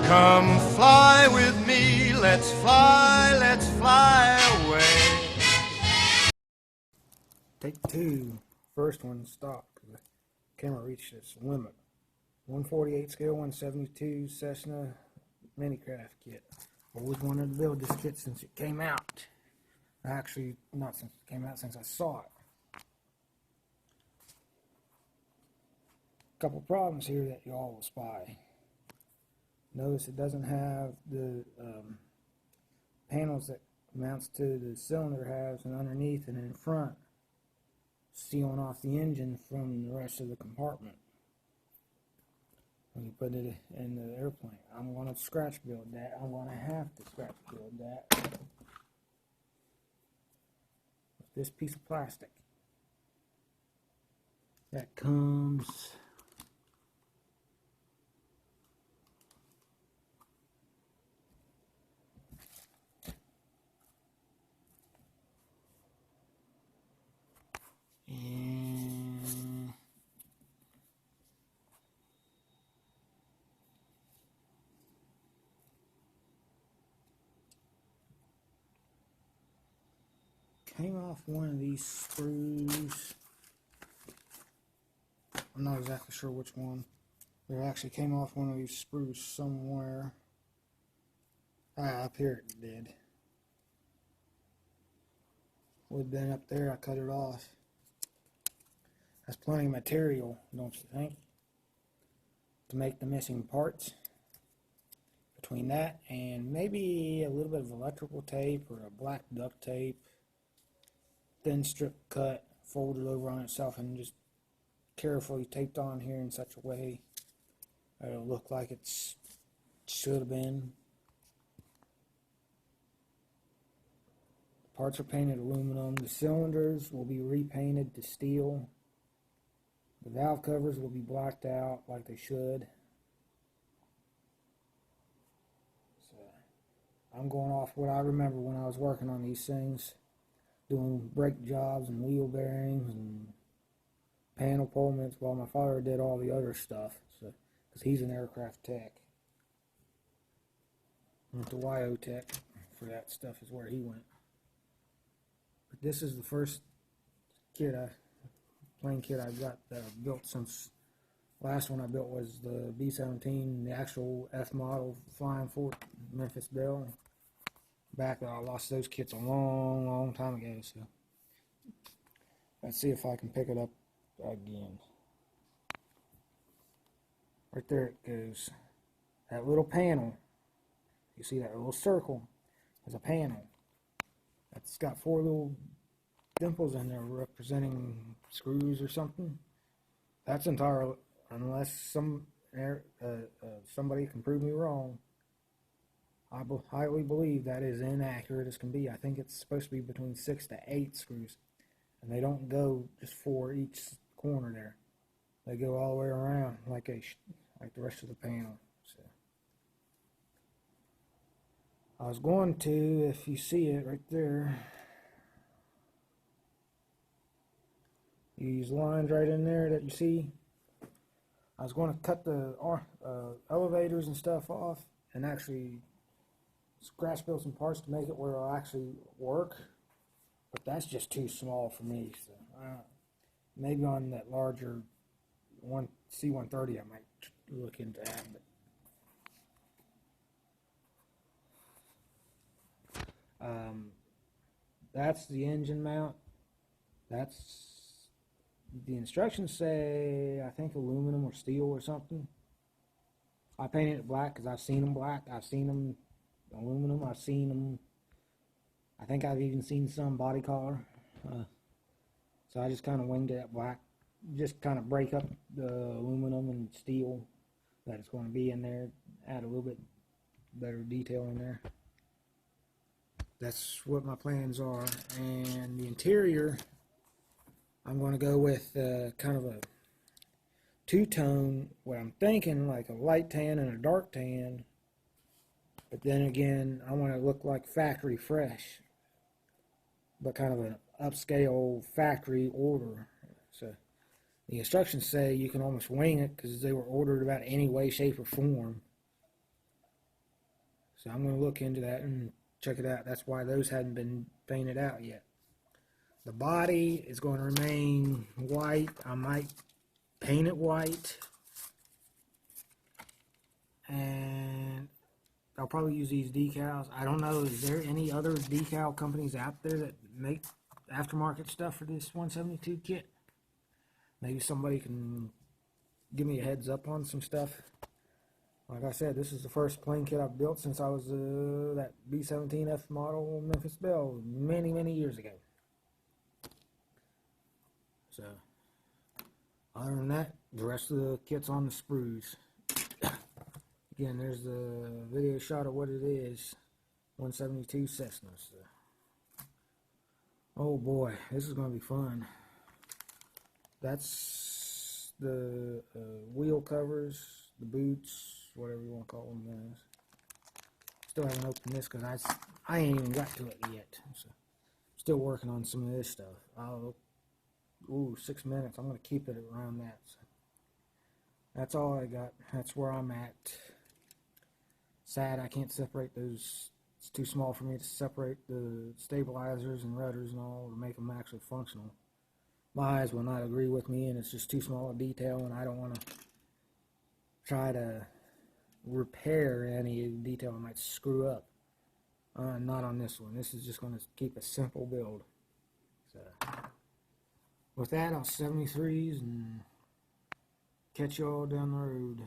Come fly with me, let's fly away. Take two. First one stopped. The camera reached its limit. 148 scale, 172 Cessna Minicraft kit. Always wanted to build this kit since it came out. Actually, not since it came out, since I saw it. Couple problems here that y'all will spy. Notice it doesn't have the panels that mounts to the cylinder has, and underneath and in front, sealing off the engine from the rest of the compartment when you put it in the airplane. I'm going to scratch build that. I'm going to have to scratch build that with this piece of plastic that comes and came off one of these screws. I'm not exactly sure which one. It actually came off one of these screws somewhere. Up here it did. Would have been up there, I cut it off. That's plenty of material, don't you think? To make the missing parts. Between that and maybe a little bit of electrical tape or a black duct tape. Thin strip cut, folded over on itself and just carefully taped on here in such a way that it'll look like it should have been. The parts are painted aluminum. The cylinders will be repainted to steel. The valve covers will be blacked out like they should. So I'm going off what I remember when I was working on these things, doing brake jobs and wheel bearings and panel pullments while my father did all the other stuff, so because he's an aircraft tech. Went to YO Tech for that stuff is where he went. But this is the first plane kit I got that I've built since last one I built was the B-17, the actual F model Flying Fort Memphis Belle. Back I lost those kits a long time ago, so let's see if I can pick it up again. Right there it goes. That little panel, you see that little circle is a panel. That's got 4 little dimples in there representing screws or something. That's entirely, unless somebody can prove me wrong, I highly believe that is inaccurate as can be. I think it's supposed to be between 6 to 8 screws, and they don't go just 4 each corner there. They go all the way around like the rest of the panel. So I was going to, if you see it right there, these lines right in there that you see, I was going to cut the elevators and stuff off and actually scratch build some parts to make it where it'll actually work, but that's just too small for me. So maybe on that larger C-130 I might look into that. But that's the engine mount. That's the instructions say, I think aluminum or steel or something. I painted it black because I've seen them black. I've seen them aluminum. I've seen them. I think I've even seen some body color. So I just kind of winged it at black. Just kind of break up the aluminum and steel that it's going to be in there. Add a little bit better detail in there. That's what my plans are. And the interior, I'm going to go with kind of a two-tone, what I'm thinking like a light tan and a dark tan. But then again, I want to look like factory fresh, but kind of an upscale factory order. So the instructions say you can almost wing it because they were ordered about any way, shape, or form. So I'm going to look into that and check it out. That's why those hadn't been painted out yet. The body is going to remain white. I might paint it white. And I'll probably use these decals. I don't know, is there any other decal companies out there that make aftermarket stuff for this 172 kit? Maybe somebody can give me a heads up on some stuff. Like I said, this is the first plane kit I've built since I was that B-17F model Memphis Belle many, many years ago. So, other than that, the rest of the kit's on the sprues. Again, there's the video shot of what it is. 172 Cessna. So. Oh boy, this is going to be fun. That's the wheel covers, the boots, whatever you want to call them. Guys. Still haven't opened this because I ain't even got to it yet. So, still working on some of this stuff. Ooh, 6 minutes. I'm going to keep it around that. So. That's all I got. That's where I'm at. Sad I can't separate those. It's too small for me to separate the stabilizers and rudders and all to make them actually functional. My eyes will not agree with me, and it's just too small a detail, and I don't want to try to repair any detail I might screw up. Not on this one. This is just going to keep a simple build. So, with that, I'll 73s and catch you all down the road.